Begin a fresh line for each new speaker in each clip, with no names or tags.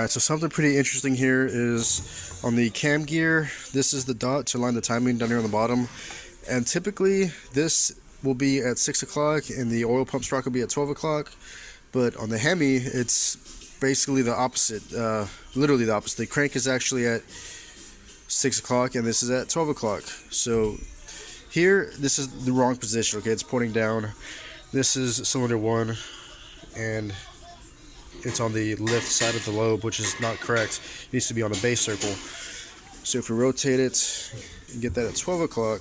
Alright, so something pretty interesting here is on the cam gear, this is the dot to line the timing down here on the bottom. And typically this will be at 6 o'clock and the oil pump sprocket will be at 12 o'clock. But on the Hemi, it's basically the opposite, literally the opposite. The crank is actually at 6 o'clock and this is at 12 o'clock. So here, this is the wrong position, okay? It's pointing down. This is cylinder 1 and it's on the left side of the lobe, which is not correct. It needs to be on the base circle. So if we rotate it and get that at 12 o'clock,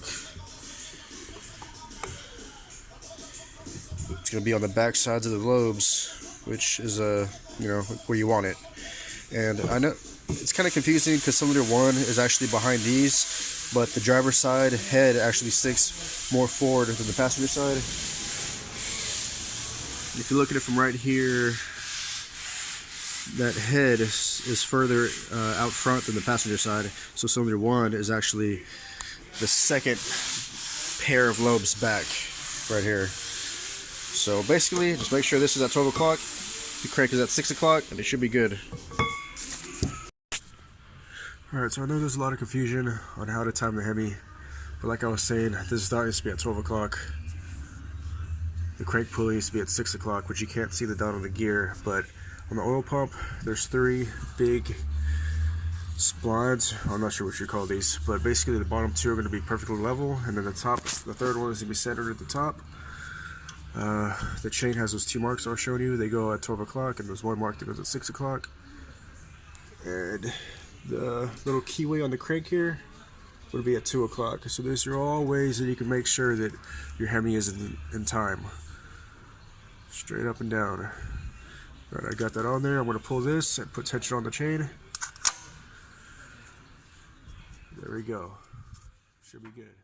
it's going to be on the back sides of the lobes, which is where you want it. And I know it's kind of confusing because cylinder 1 is actually behind these, but the driver's side head actually sticks more forward than the passenger side. If you look at it from right here, that head is further out front than the passenger side, so cylinder 1 is actually the second pair of lobes back right here. So basically, just make sure this is at 12 o'clock, the crank is at 6 o'clock, and it should be good. Alright, so I know there's a lot of confusion on how to time the Hemi, but like I was saying, this dot needs to be at 12 o'clock. The crank pulley needs to be at 6 o'clock, which you can't see the dot on the gear, but on the oil pump, there's 3 big splines. I'm not sure what you call these, but basically the bottom 2 are going to be perfectly level, and then the top, the third one is going to be centered at the top. The chain has those 2 marks I was showing you. They go at 12 o'clock, and there's 1 mark that goes at 6 o'clock. And the little keyway on the crank here would be at 2 o'clock. So these are all ways that you can make sure that your Hemi is in time. Straight up and down. Alright, I got that on there. I'm going to pull this and put tension on the chain. There we go. Should be good.